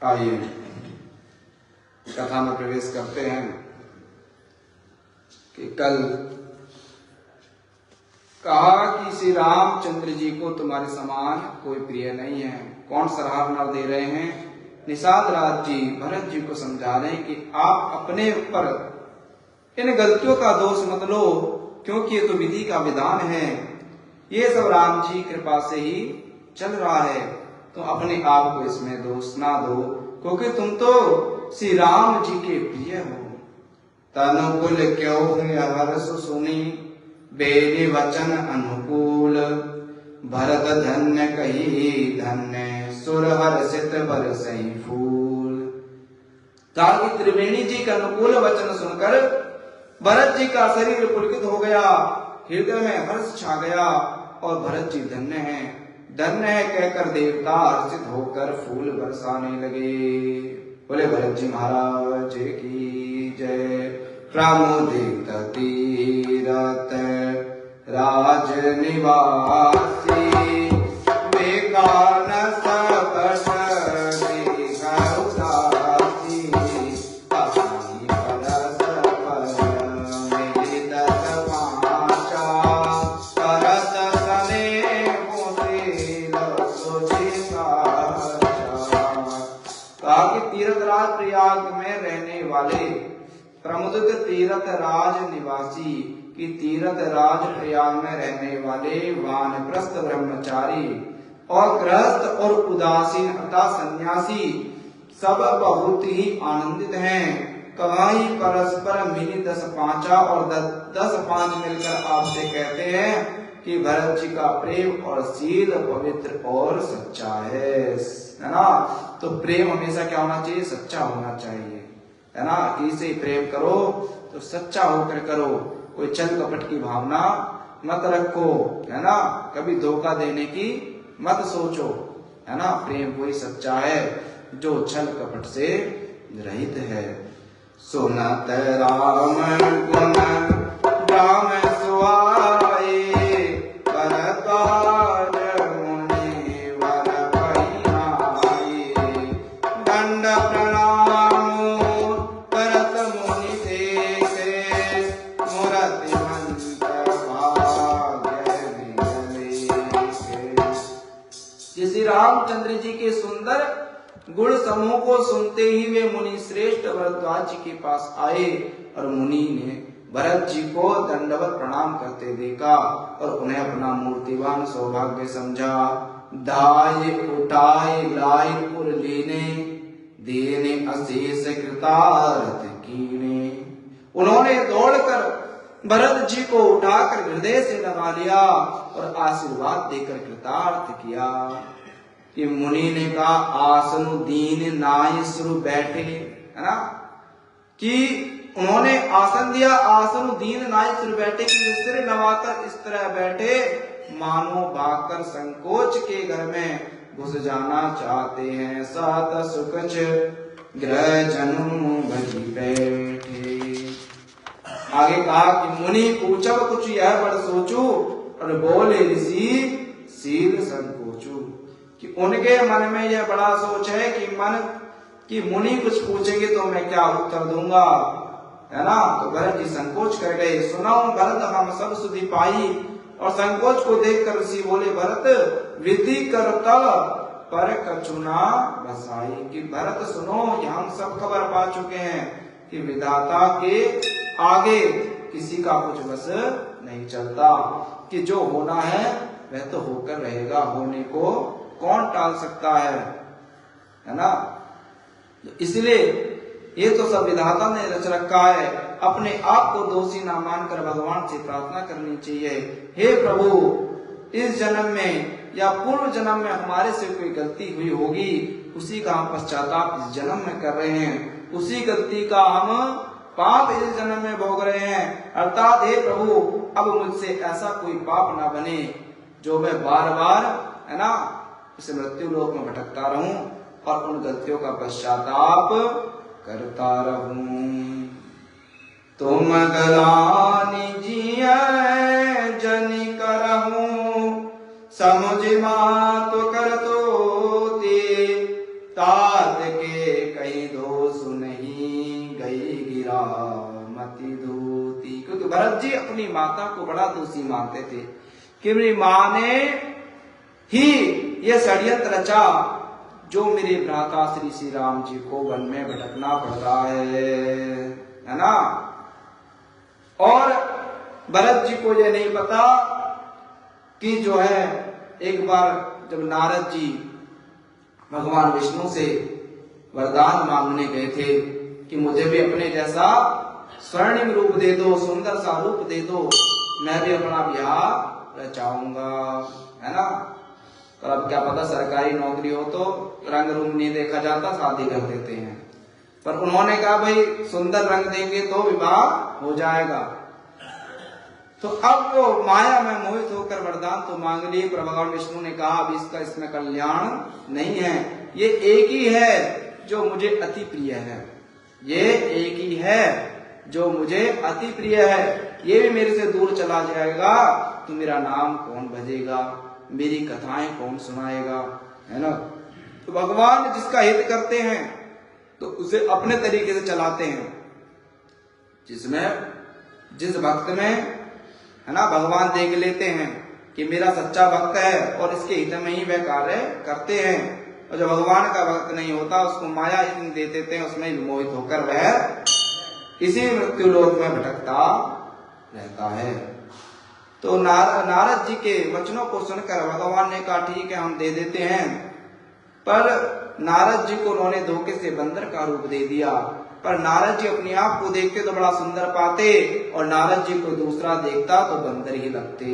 आइए कथा में प्रवेश करते हैं कि कल कहा कि श्री रामचंद्र जी को तुम्हारे समान कोई प्रिय नहीं है। कौन सराहना दे रहे हैं? निषाद राज जी भरत जी को समझा रहे हैं कि आप अपने ऊपर इन गलतियों का दोष मत लो, क्योंकि ये तो विधि का विधान है। ये सब राम जी कृपा से ही चल रहा है, तो अपने आप को इसमें दोष ना दो, क्योंकि तुम तो श्री राम जी के प्रिय हो। तनुकुल क्यों हर्ष सुनी बेनी वचन अनुकूल, भरत धन्य कही धन्य सुर हर्षित बरसई फूल। कहा कि त्रिवेणी जी के अनुकूल वचन सुनकर भरत जी का शरीर पुलकित हो गया, हृदय में हर्ष छा गया और भरत जी धन्य है कहकर देवता हर्षित होकर फूल बरसाने लगे। बोले भरत जी महाराज की जय। प्रमुदित तीरथ राज निवासी बेगान सकट प्रयाग में रहने वाले प्रमुदित तीर्थ राज निवासी की तीर्थ राज प्रयाग में रहने वाले वानप्रस्थ ब्रह्मचारी और गृहस्थ और उदासीन अर्थात सन्यासी सब बहुत ही आनंदित हैं। कहीं परस्पर मिली 10-5 और 10-5 मिलकर आपसे कहते हैं कि भरत जी का प्रेम और शील पवित्र और सच्चा है ना। तो प्रेम हमेशा क्या होना चाहिए? सच्चा होना चाहिए, है ना। किसी प्रेम करो तो सच्चा होकर करो, कोई छल कपट की भावना मत रखो, है ना। कभी धोखा देने की मत सोचो, है ना। प्रेम कोई सच्चा है जो छल कपट से रहित है। सुनत राम गुण राम सुआए बरकार मुनि वर पहिनाए, दंड प्रणाम करत मुनि देखे, मूरति मंत भाग्य निगले। श्री रामचंद्र जी के सुंदर गुण समूह को सुनते ही वे मुनि श्रेष्ठ भरद्वाज जी के पास आए और मुनि ने भरत जी को दंडवत प्रणाम करते देखा और उन्हें अपना मूर्तिवान सौभाग्य समझा। दाय उठाए लाए पुर लेने, देने अशेष कृतार्थ कीने। उन्होंने दौड़कर भरत जी को उठाकर हृदय से लगा लिया और आशीर्वाद देकर कृतार्थ किया। कि मुनि ने कहा आसनु दीन नाय सुरु बैठे, है ना। कि उन्होंने आसन दिया, आसनु दीन नाय सुरु बैठे, कि सिर नवाकर इस तरह बैठे मानो भागकर संकोच के घर में घुस जाना चाहते हैं। सात सुकच ग्रह जनु भजी बैठे। आगे कहा कि मुनि पूछब कुछ यह बड़ सोचू, और बोले ऋषि शील संकोचू। कि उनके मन में यह बड़ा सोच है कि मुनि कुछ पूछेंगे तो मैं क्या उत्तर दूंगा, है ना। तो भरत जी संकोच कर गए। सुनाऊं भरत हम सब सुधि पाई, और संकोच को देखकर ऋषि बोले भरत विधि करता पर कछुना बसाई। कि भरत सुनो, हम सब खबर पा चुके हैं कि विधाता के आगे किसी का कुछ बस नहीं चलता, कि जो होना है वह तो होकर रहेगा, होने को कौन टाल सकता है ना। इसलिए ये तो सब विधाता ने रच रखा है। अपने आप को दोषी ना मानकर भगवान से प्रार्थना करनी चाहिए, हे प्रभु इस जन्म में या पूर्व जन्म में हमारे से कोई गलती हुई होगी, उसी का हम पश्चाताप इस जन्म में कर रहे हैं, उसी गलती का हम पाप इस जन्म में भोग रहे हैं। अर्थात हे प्रभु अब मुझसे ऐसा कोई पाप ना बने जो मैं बार बार, है ना, इस मृत्यु लोक में भटकता रहूं और उन गलतियों का पश्चाताप करता रहूं। तुम गलानी जिया जनि करहूं, समुझ मात कर तो तात के मति दूती। क्योंकि भरत जी अपनी माता को बड़ा दोषी मानते थे कि मेरी माँ ने ही ये षड्यंत्र रचा जो मेरे भ्राता श्री राम जी को वन में भटकना पड़ रहा है ना। और भरत जी को यह नहीं पता कि जो है एक बार जब नारद जी भगवान विष्णु से वरदान मांगने गए थे कि मुझे भी अपने जैसा स्वर्णिम रूप दे दो, सुंदर सा रूप दे दो, मैं भी अपना ब्याह रचाऊंगा, है ना। तो अब क्या पता सरकारी नौकरी हो तो रंग रूप नहीं देखा जाता, शादी कर देते हैं। पर उन्होंने कहा भाई सुंदर रंग देंगे तो विवाह हो जाएगा। तो अब वो माया में मोहित होकर वरदान तो मांग लिए, पर भगवान विष्णु ने कहा अब इसका इसमें कल्याण नहीं है। ये एक ही है जो मुझे अति प्रिय है, ये एक ही है जो मुझे अति प्रिय है। ये भी मेरे से दूर चला जाएगा तो मेरा नाम कौन भजेगा, मेरी कथाएं कौन सुनाएगा, है ना। तो भगवान जिसका हित करते हैं तो उसे अपने तरीके से चलाते हैं। जिस भक्त में, है ना, भगवान देख लेते हैं कि मेरा सच्चा भक्त है और इसके हित में ही वह कार्य करते हैं। और जो भगवान का भक्त नहीं होता उसको माया इतनी दे देते हैं, उसमें मोहित होकर वह इसी मृत्यु लोक में भटकता रहता है। तो नारद जी के वचनों को सुनकर भगवान ने कहा ठीक है हम दे देते हैं। पर नारद जी को उन्होंने धोखे से बंदर का रूप दे दिया। पर नारद जी अपने आप को देखते तो बड़ा सुंदर पाते और नारद जी को दूसरा देखता तो बंदर ही लगते।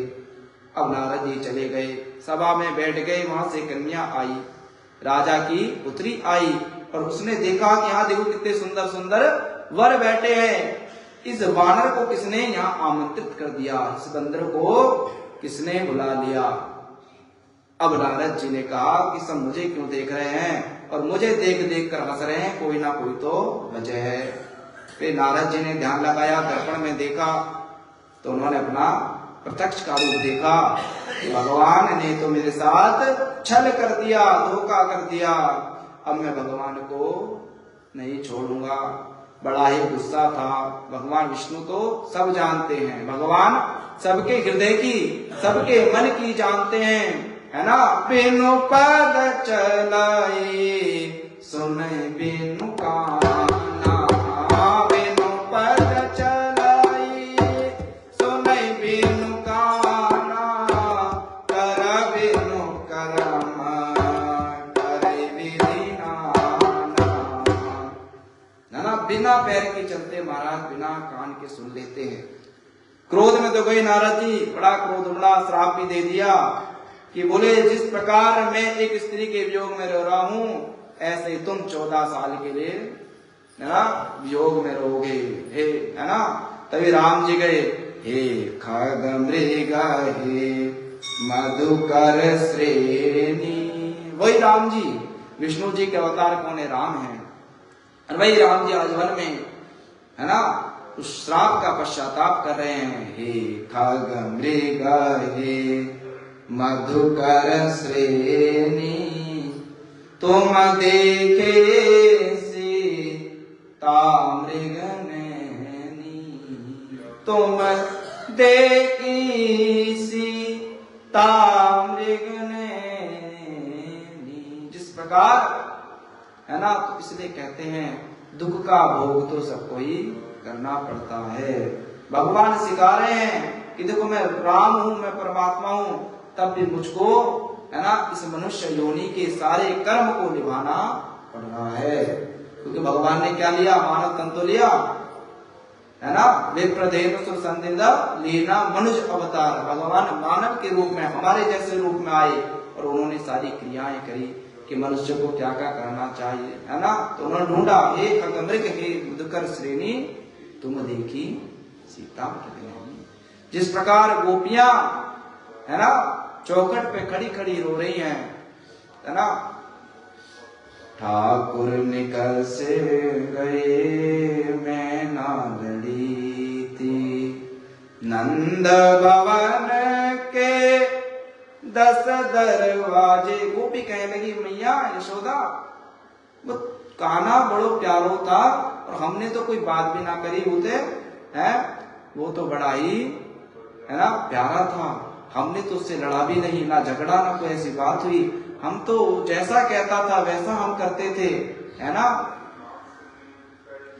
अब नारद जी चले गए, सभा में बैठ गए, वहां से कन्या आई, राजा की पुत्री आई और उसने देखा कि यहाँ देखो कितने सुंदर सुंदर वर बैठे हैं। इस वानर को किसने यहाँ आमंत्रित कर दिया, इस बंदर को किसने बुला लिया। अब नारद जी ने कहा कि सब मुझे क्यों देख रहे हैं और मुझे देख देख कर हंस रहे हैं, कोई ना कोई तो वजह है। फिर नारद जी ने ध्यान लगाया, दर्पण में देखा तो उन्होंने अपना प्रत्यक्ष का रूप देखा। भगवान ने तो मेरे साथ छल कर दिया, धोखा कर दिया, अब मैं भगवान को नहीं छोड़ूंगा। बड़ा ही गुस्सा था। भगवान विष्णु तो सब जानते हैं, भगवान सबके हृदय की, सबके मन की जानते हैं, है ना। बिनु पद चलाए सुन बिनु काना, बिनु पद चलाए सुन बिनु काना, कर बिनु करम करे विधि नाना। ना बिना पैर के चलते महाराज बिना कान के सुन लेते हैं। क्रोध में तो गई नारद जी, बड़ा क्रोध उड़ा, श्राप भी दे दिया कि बोले जिस प्रकार मैं एक स्त्री के वियोग में रह रहा हूं ऐसे ही तुम 14 साल के लिए, है ना, वियोग में रहोगे, हे, है ना। तभी राम जी गए, हे खग मृग हे मधुकर श्रेणी। वही राम जी, विष्णु जी के अवतार कौन है, राम है। और वही राम जी आजवन में, है ना, उस श्राप का पश्चाताप कर रहे हैं। हे खग मृग हे मधुकर श्रेणी, तुम देखे सीता मृग नैनी, तुम देखी सीता मृग नैनी। जिस प्रकार, है ना, तो इसलिए कहते हैं दुख का भोग तो सबको ही करना पड़ता है। भगवान सिखा रहे हैं कि देखो मैं राम हूं, मैं परमात्मा हूं, तब भी मुझको, है ना, इस मनुष्य योनि के सारे कर्म को निभाना पड़ रहा है। क्योंकि भगवान ने क्या लिया, मानव तन तो लिया, है ना। विप्रदेव सुर संदिग्ध लीना मनुष्य अवतार, भगवान मानव के रूप में हमारे जैसे रूप में आए और उन्होंने सारी क्रियाएं करी कि मनुष्य को क्या क्या करना चाहिए, है ना। तो उन्होंने ढूंढा, हे खगमृग हे मधुकर श्रेणी, तुम देखी सीता मृग नैनी। जिस प्रकार गोपियां, है ना, चौखट पे खड़ी खड़ी रो रही हैं, है ना। ठाकुर निकल से गए मैं ना लड़ी थी, नंद भवन के 10 दरवाजे। गोपी कहने लगी मैया यशोदा, वो कान्हा बड़ो प्यारो था और हमने तो कोई बात भी ना करी होते है, वो तो बड़ा ही है ना प्यारा था, हमने तो उससे लड़ा भी नहीं, ना झगड़ा ना कोई ऐसी बात हुई, हम तो जैसा कहता था वैसा हम करते थे, है ना।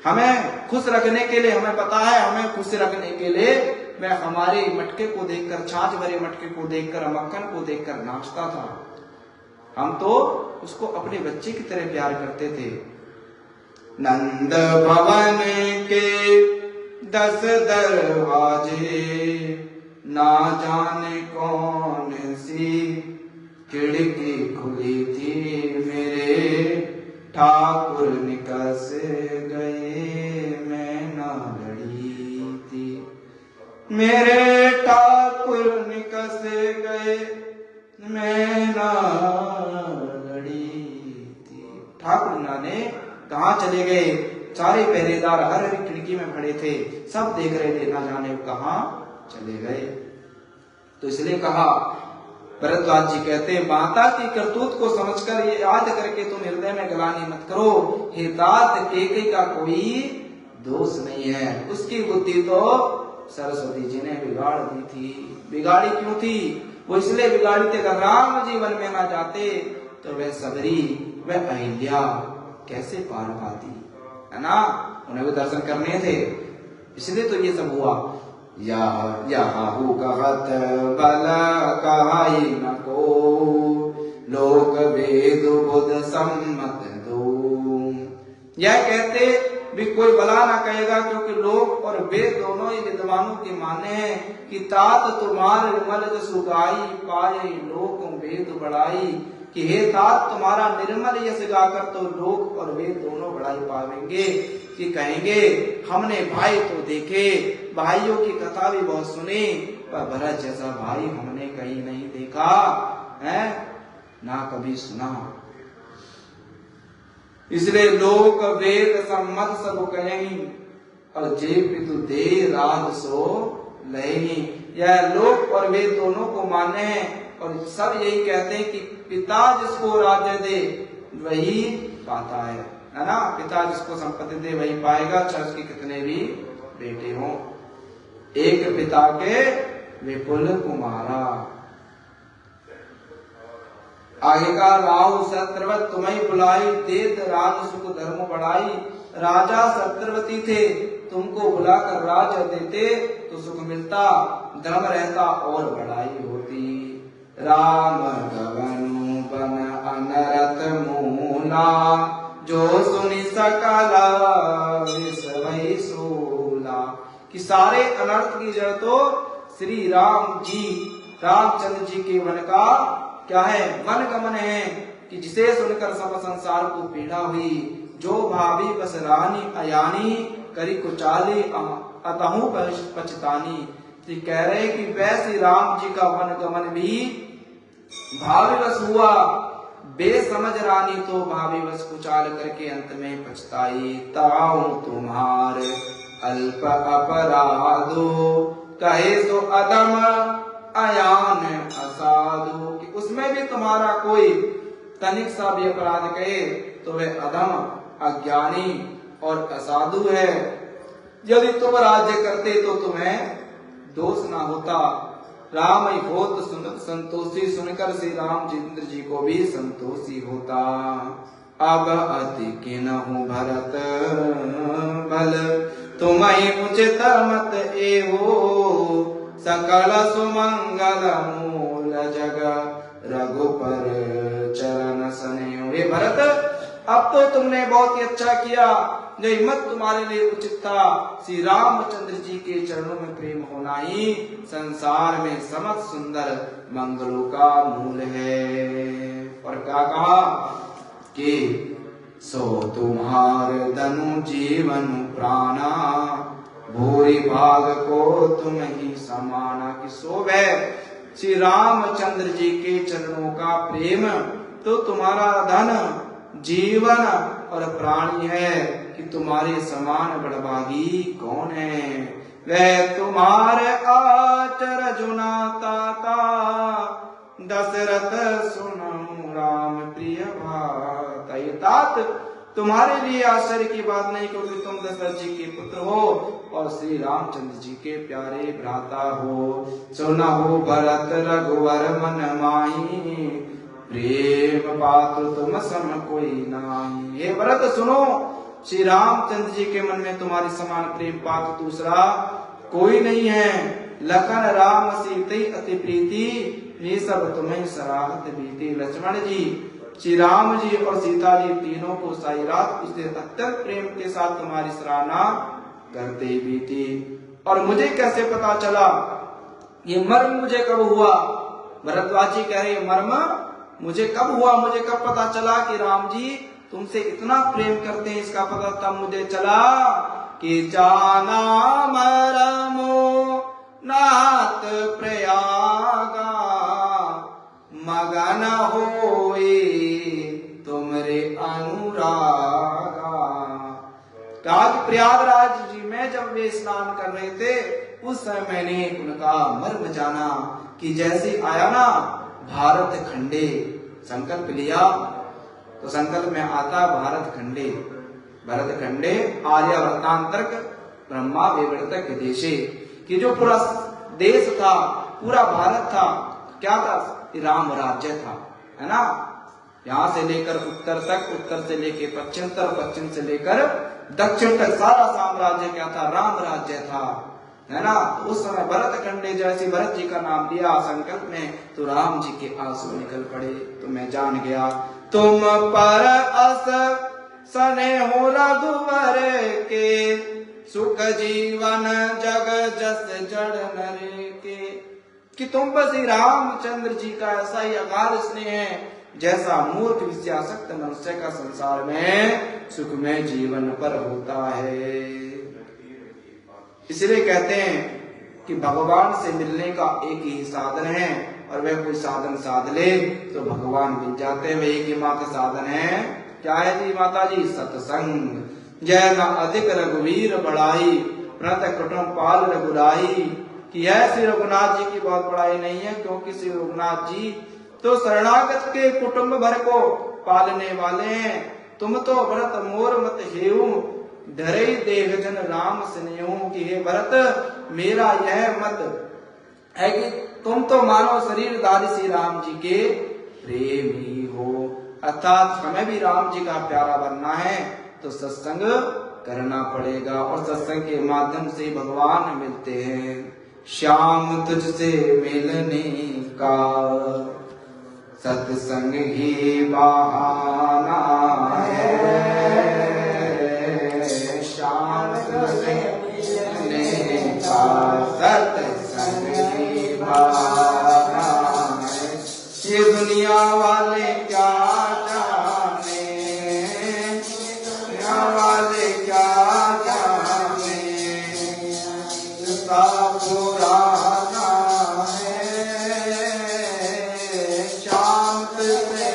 हमें खुश रखने के लिए, हमें पता है हमें खुश रखने के लिए मैं हमारे मटके को देखकर, छाछ भरे मटके को देखकर, मक्खन को देखकर नाचता था, हम तो उसको अपने बच्चे की तरह प्यार करते थे। नंद भवन के 10 दरवाजे, ना जाने कौन सी खिड़की खुली थी, मेरे ठाकुर निकस गए मैं ना लड़ी थी, मेरे ठाकुर निकस गए मैं ना लड़ी थी। ठाकुर ने कहाँ चले गए, सारे पहरेदार हर हर खिड़की में खड़े थे, सब देख रहे थे, ना जाने कहाँ चले गए। तो इसलिए कहा, भरद्वाज जी कहते हैं, माता की करतूत को समझकर ये याद करके तुम हृदय में ग्लानि मत करो, हे तात केकई का कोई दोष नहीं है, उसकी बुद्धि तो सरस्वती जी ने बिगाड़ दी थी। बिगाड़ी क्यों थी? वो इसलिए बिगाड़ी थी, अगर राम जीवन में ना जाते तो वह सबरी, वह अहिल्या कैसे पार पाती, है ना, उन्हें भी दर्शन करने थे, इसलिए तो ये सब हुआ। कहत बल कहाई न को, लोक वेद बुध सम्मत दो। यह कहते भी कोई भला ना कहेगा, क्योंकि लोक और वेद दोनों ही विद्वानों के माने हैं कि तात तुम्हारे निर्मल सुगाई, पाए लोक वेद बढ़ाई, कि हे तात तुम्हारा निर्मल यश गाकर तो लोक और वेद दोनों बढ़ाई पावेंगे। कि कहेंगे हमने भाई तो देखे, भाइयों की कथा भी बहुत सुनी, पर भरत जैसा भाई हमने कहीं नहीं देखा है, ना कभी सुना। इसलिए लोक वेद सम्मत सब कहेंगी, और जे पितु दे राध सो लहेंगी। यह लोक और वेद दोनों को माने हैं, और सब यही कहते हैं कि पिता जिसको राज्य दे वही पाता है ना, पिता जिसको संपत्ति दे वही पाएगा, चाहे उसके कितने भी बेटे हों। एक पिता के विपुल कुमारा। आगे का, राहु सत्रवत तुम्हें बुलाई, देत राज सुख धर्म बढ़ाई। राजा सत्रवती थे, तुमको बुलाकर राज देते तो सुख मिलता, धर्म रहता और बढ़ाई होती। राम गवनु बन अनरत मूला, जो सुनि सकला विसवै सूला। कि सारे अनर्थ की जड़ तो श्री राम जी, रामचंद्र जी के वन का क्या है, वन गमन है, कि जिसे सुनकर सब संसार को पीड़ा हुई। जो भावी बस रानी अयानी, करी कुचाली अतहु पछतानी। तो कह रहे कि वैसे राम जी का वन गमन भी भावीवश हुआ, बेसमझ रानी तो भावीवश कुचाल करके अंत में पछताई। ताऊ तुम्हार अल्प अपराधो, कहे सो अदम अयान असाधु। कि उसमें भी तुम्हारा कोई तनिक सा भी अपराध कहे तो वह अधम, अज्ञानी और असाधु है। यदि तुम राज्य करते तो तुम्हें दोष ना होता। राम ही होत संतोषी, सुनकर श्री रामचंद्र जी को भी संतोषी होता। अब अति किन्हु भरत बल, तुम्हि उचित मत एहो, सकल सुमंगल मूल जग रघुपर चरण स्नेह। हे भरत, अब तो तुमने बहुत ही अच्छा किया, जो हिम्मत तुम्हारे लिए उचित था। श्री रामचंद्र जी के चरणों में प्रेम होना ही संसार में समस्त सुंदर मंगलों का मूल है। और क्या कहा कि सो तुम्हार धनु जीवन प्राणा, भूरि भाग को तुम ही समाना। कि सो वह श्री रामचंद्र जी के चरणों का प्रेम तो तुम्हारा धन, जीवन और प्राणी है, कि तुम्हारे समान बड़भागी कौन है। वह तुम्हारे आचर जुना ताता, दशरथ सुनो राम प्रिय भाता। तात तुम्हारे लिए आश्चर्य की बात नहीं, क्योंकि तुम दशरथ जी के पुत्र हो और श्री रामचंद्र जी के प्यारे भ्राता हो। सुनहु भरत रघुवर मन माही, प्रेम पात्र तुम सम कोई नाही। हे भरत सुनो, श्री रामचंद्र जी के मन में तुम्हारी समान प्रेम पात्र दूसरा कोई नहीं है। लखन राम सीते अति प्रीति, ये सब तुम्हें सराहत बीती। लक्ष्मण जी, श्री राम जी और सीता जी तीनों को सारी रात उसने अत्यंत प्रेम के साथ तुम्हारी सराहना करते बीती। और मुझे कैसे पता चला, ये मर्म मुझे कब हुआ? भरद्वाज जी कह रहे मर्म मुझे कब हुआ, मुझे कब पता चला कि राम जी तुमसे इतना प्रेम करते हैं? इसका पता तब मुझे चला कि जाना मरमो नाथ प्रयागा, मगन होए तुमरे अनुरागा। आज प्रयागराज जी में जब वे स्नान कर रहे थे, उस समय मैंने उनका मर्म जाना कि जैसे आया ना भारत खंडे, संकल्प लिया तो संकल्प में आता भारत खंडे, भरत खंडे आर्यावर्तांतर्क ब्रह्मा विवर्तक देशे, कि जो पूरा देश था, पूरा भारत था, क्या था? राम राज्य था, है ना। यहाँ से लेकर उत्तर तक, उत्तर से लेकर पश्चिम तक, पश्चिम से लेकर दक्षिण तक सारा साम्राज्य क्या था? राम राज्य था, है ना। तो उस समय भरत खंडे जैसे भरत जी का नाम लिया संकल्प में, तो राम जी के आंसू निकल पड़े। तो मैं जान गया तुम पर अस सने हो रघुवर के, सुख जीवन जग जस जड़ नर के, कि तुम पर श्री रामचंद्र जी का ऐसा ही अगाध स्नेह है जैसा मूर्ख विषयासक्त मनुष्य का संसार में सुखमय जीवन पर होता है। इसलिए कहते हैं कि भगवान से मिलने का एक ही साधन है, और वह कोई साधन साध ले तो भगवान मिल जाते हैं। वह एक ही मात्र साधन है। क्या है जी माता जी? सत्संग। जय न अधिक रघुवीर बढ़ाई, प्रणत कुटुंब पाल रघुराई। कि यह श्री रघुनाथ जी की बहुत बड़ाई नहीं है, क्योंकि श्री रघुनाथ जी तो शरणागत के कुटुंब भर को पालने वाले हैं। तुम तो भरत मोर मत हेऊ, धरे देह जन राम स्नेहू। कि हे भरत, मेरा यह मत है कि तुम तो मानव शरीरधारी श्री राम जी के प्रेमी हो, अर्थात हमें भी राम जी का प्यारा बनना है तो सत्संग करना पड़ेगा, और सत्संग के माध्यम से भगवान मिलते हैं। श्याम तुझसे मिलने का सत्संग ही बहाना है, श्याम तुझसे मिलने का सत्संग ही बहाना है। ये दुनिया वाले क्या जाने, दुनिया वाले क्या जाने, पुराना है। शांत से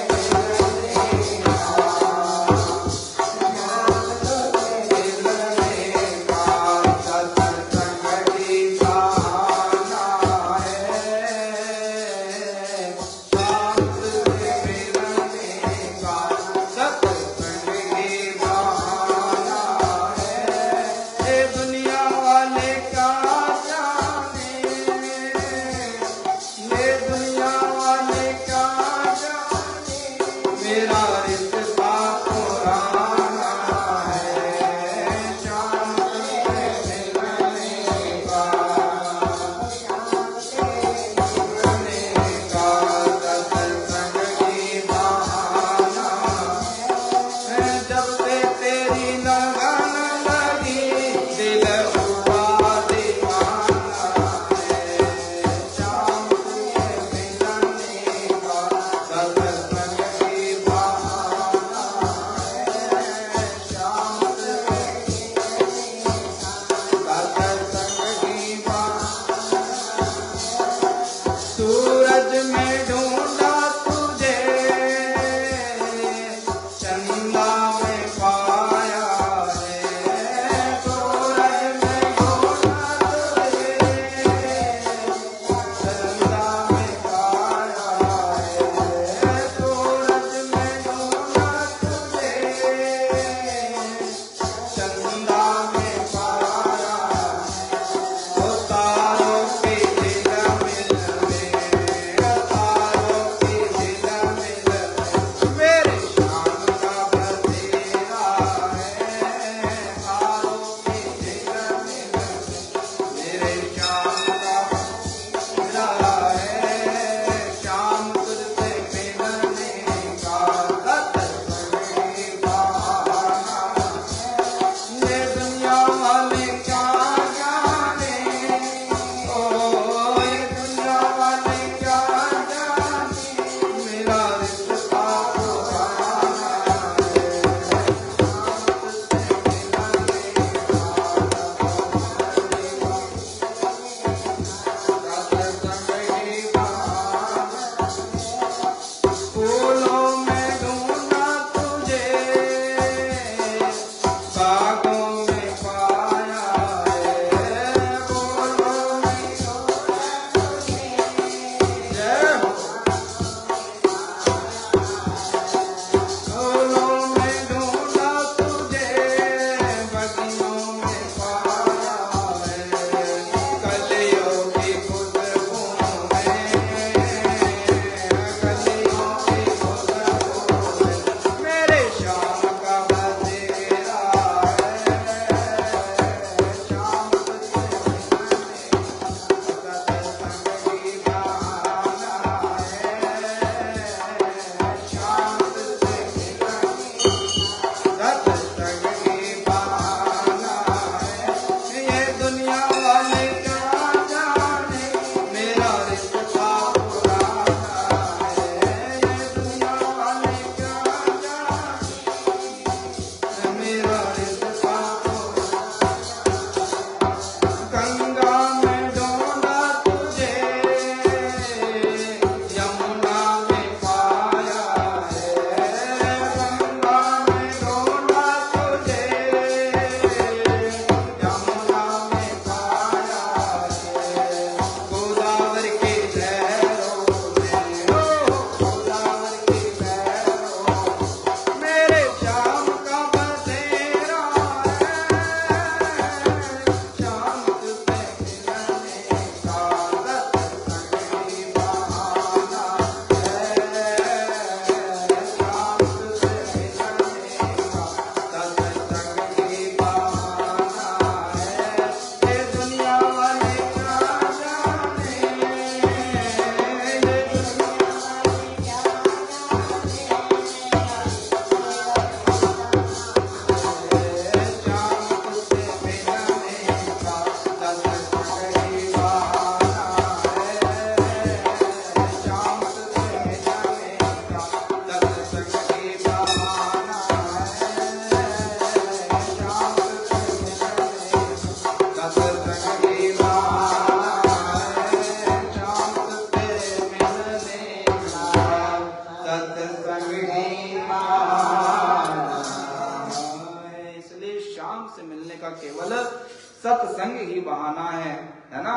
सत्संग ही बहाना है ना।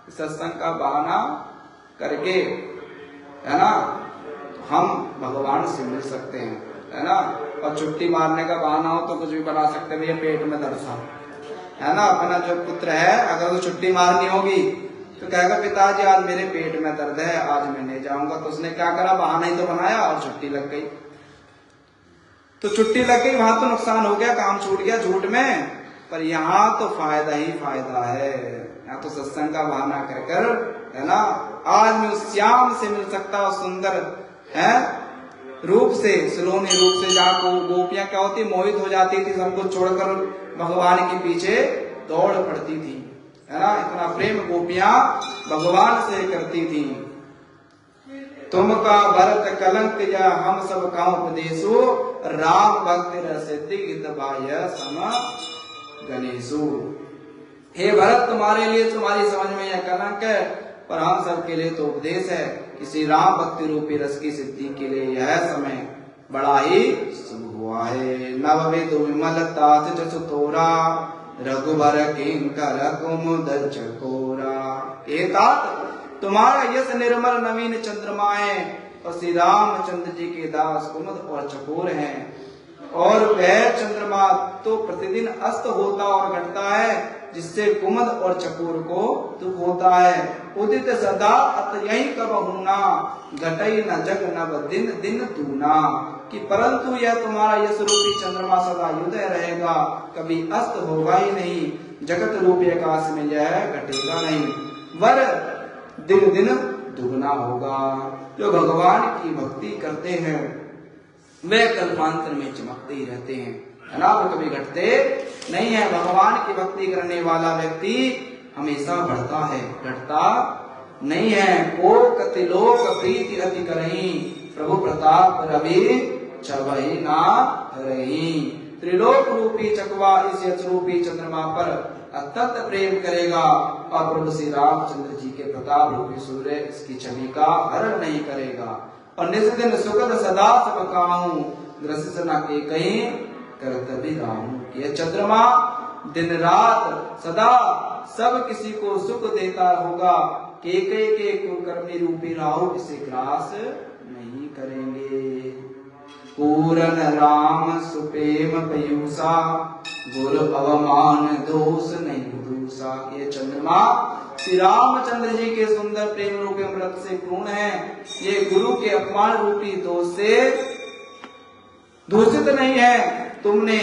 सत्संग का बहाना करके, है ना, हम भगवान से मिल सकते हैं, है ना। और छुट्टी मारने का बहाना हो तो कुछ भी बना सकते हैं, भैया पेट में दर्द था, है ना। अपना जो पुत्र है अगर वो छुट्टी मारनी होगी तो कहेगा पिताजी आज मेरे पेट में दर्द है, आज मैं नहीं जाऊंगा। तो उसने क्या करा, बहाना ही तो बनाया और छुट्टी लग गई। तो छुट्टी लग गई, वहां तो नुकसान हो गया, काम छूट गया झूठ में, पर यहाँ तो फायदा ही फायदा है। यहाँ तो सत्संग का बहाना कर कर, है ना, आज मैं उस श्याम से मिल सकता, सुंदर है रूप से, सलोनी रूप से, जहाँ को गोपियां क्या होती, मोहित हो जाती थी, सब कुछ छोड़कर भगवान के पीछे दौड़ पड़ती थी, है ना। इतना प्रेम गोपियां भगवान से करती थी। तुमका भरत कलंक या हम सब का उपदेशो, राम भक्ति रसिद्धि गिद्ध बाह्य सम गणेशु। हे भरत, तुम्हारे लिए, तुम्हारी समझ में यह कलंक है, पर हम सब के लिए तो उपदेश है। किसी राम भक्ति रूपी रस की सिद्धि के लिए यह समय बड़ा ही शुभ हुआ है। नवविध विमल तात जसु तोरा, रघुबर किंकर कुमुद चकोरा। हे तात, तुम्हारा यश निर्मल नवीन चंद्रमा है, और श्री रामचंद्र जी के दास कुमुद और चकोर हैं। और वह चंद्रमा तो प्रतिदिन अस्त होता और घटता है, जिससे कुमुद और चकोर को दुख होता है। उदित सदा अत यही कब होना, घटई न जग नव दिन दिन दूना। कि परंतु यह तुम्हारा यश रूपी चंद्रमा सदा युदय रहेगा, कभी अस्त होगा ही नहीं। जगत रूपी आकाश में यह घटेगा नहीं, वर दिन दिन दुगना होगा। जो भगवान की भक्ति करते हैं वे कल्पांतर में चमकते ही रहते हैं, है ना, वो कभी घटते नहीं है। भगवान की भक्ति करने वाला व्यक्ति हमेशा बढ़ता है, घटता नहीं है। को कतिलोक प्रीति अति करही, प्रभु प्रताप रवि छवहि ना रही। त्रिलोक रूपी चकवा इस यश रूपी चंद्रमा पर अत्यंत प्रेम करेगा, और प्रभु श्री रामचंद्र जी के प्रताप रूपी सूर्य इसकी छवि का हरण नहीं करेगा। और निस्दिन सुखद सदा सब काहूं, दृश्य न के कहीं कर्तव्य राहूं। यह चंद्रमा दिन रात सदा सब किसी को सुख देता होगा, के कुकर्मी रूपी राहु इसे ग्रास नहीं करेंगे। पूरन राम सुपेम पयूषा, गुरु अवमान दोष नहीं दूषा। ये चंद्रमा श्री रामचंद्र जी के सुंदर प्रेम रूपी अमृत से पूर्ण है, ये गुरु के अपमान रूपी दोष से दूषित नहीं है। तुमने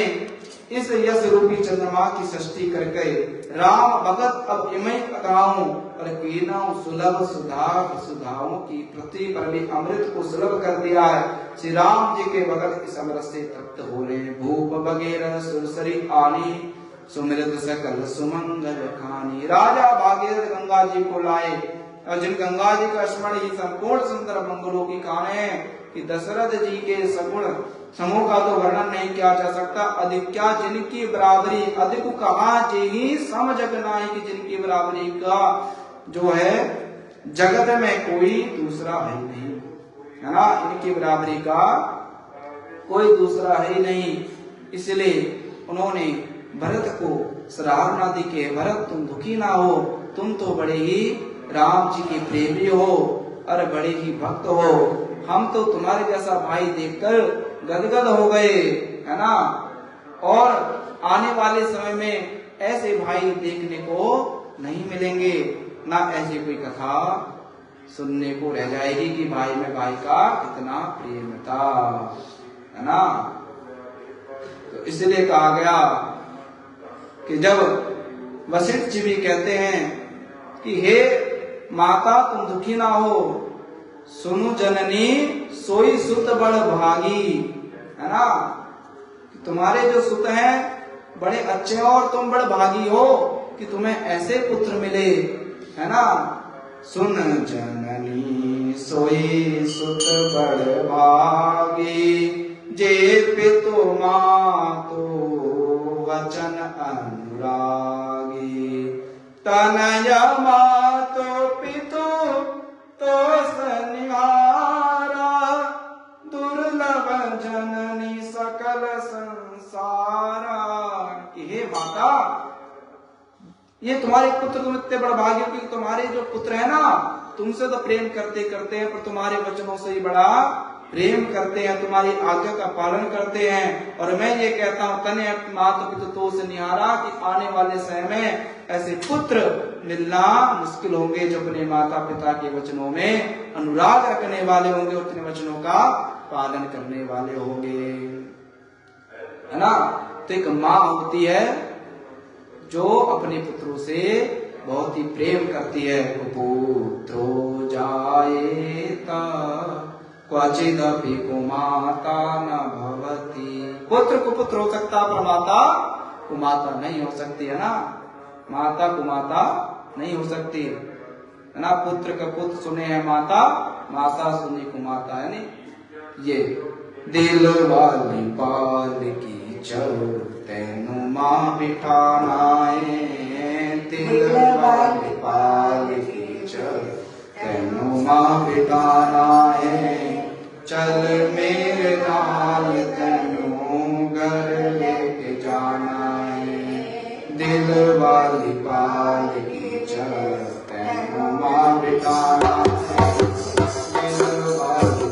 इस यश रूपी चंद्रमा की सृष्टि करके राम भगत अब इमय अगाऊं, और कीनाऊ सुलभ सुधा सुधाओं की पृथ्वी पर भी अमृत को सुलभ कर दिया है। श्री राम जी के भगत इस अमृत से तृप्त हो रहे। भूप बगैर सुरसरी आनी, सुमृत सकल सुमंगल खानी। राजा भागीरथ गंगा जी को लाए, और जिन गंगा जी का स्मरण ही संपूर्ण सुंदर मंगलों की कहान है, कि दशरथ जी के सगुण समूह का तो वर्णन नहीं किया जा सकता। अधिक क्या जिनकी बराबरी, अधिक कहा जी सम जग नाई, कि जिनकी बराबरी का जो है जगत में कोई दूसरा है नहीं, है ना। इनकी बराबरी का कोई दूसरा है नहीं। इसलिए उन्होंने भरत को सराहना दी के, भरत तुम दुखी ना हो, तुम तो बड़े ही राम जी के प्रेमी हो और बड़े ही भक्त हो। हम तो तुम्हारे जैसा भाई देखकर गदगद हो गए, है ना। और आने वाले समय में ऐसे भाई देखने को नहीं मिलेंगे, ना ऐसी कोई कथा सुनने को रह जाएगी कि भाई में भाई का कितना प्रेम था, है ना। तो इसलिए कहा गया कि जब वशिष्ठ जी भी कहते हैं कि हे माता तुम दुखी ना हो, सुनु जननी सोई सुत बड़ भागी, है ना। तुम्हारे जो सुत हैं बड़े अच्छे हो और तुम बड़ भागी हो कि तुम्हें ऐसे पुत्र मिले, है ना। सुन जननी सोई सुत बड़ भागी, जे पितु मातु वचन अनुरागी। तनय मातु पितु तो सनिहारा, दुर्लभ जननी सकल संसारा। कि हे माता, ये तुम्हारे पुत्र तुम इतने बड़ा भाग्य हो कि तुम्हारे जो पुत्र है ना तुमसे तो प्रेम करते करते हैं, पर तुम्हारे वचनों से ही बड़ा प्रेम करते हैं, तुम्हारी आज्ञा का पालन करते हैं। और मैं ये कहता हूँ तने माता पिता तो से निहारा कि आने वाले समय में ऐसे पुत्र मिलना मुश्किल होंगे जो अपने माता पिता के वचनों में अनुराग रखने वाले होंगे, अपने वचनों का पालन करने वाले होंगे, है ना। तो एक माँ होती है जो अपने पुत्रों से बहुत ही प्रेम करती है। पुत्रो जायेता क्वचिदपि कुमाता न भवति। पुत्र को पुत्र हो सकता पर माता कुमाता नहीं हो सकती, है ना। माता कुमाता नहीं हो सकती, है ना। पुत्र का पुत्र सुने है माता, माता सुनी कुमाता, है नहीं। ये दिल वाली पाल की चल तेनु माँ बिठानाए, दिल वाली पाल की चल तेनु माँ बिठानाए, चल मेरे नाल तेनु घर लेके जाना है, दिल वाली पाल की चल तेनु माँ बिठाना है, दिल वाली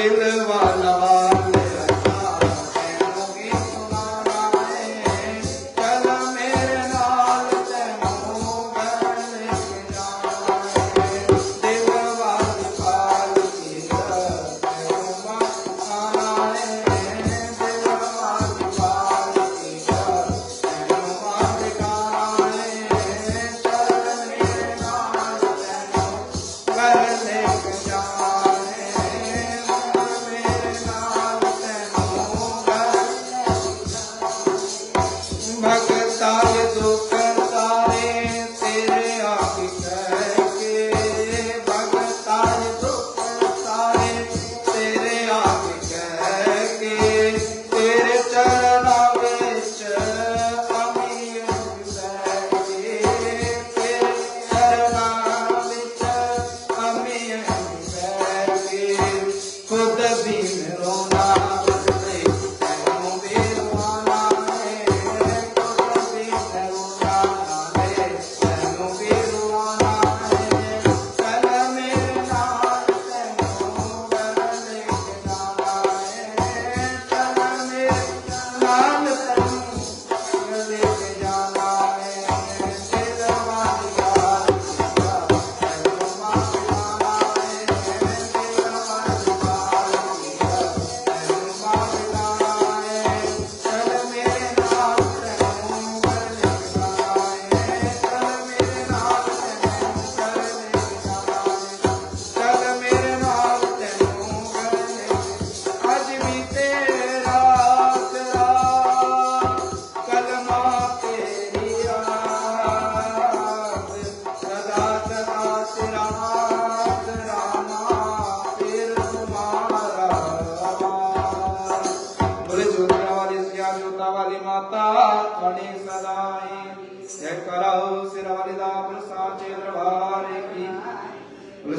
दिल वाला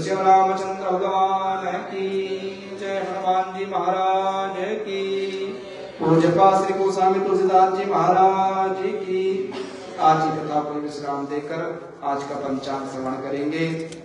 श्री रामचंद्र भगवान की जय। हनुमान जी महाराज की। पूज्यपा श्री गोस्वामी तुलसीदास जी महाराज की। आज की कथा को विश्राम देकर आज का पंचांग श्रवण करेंगे।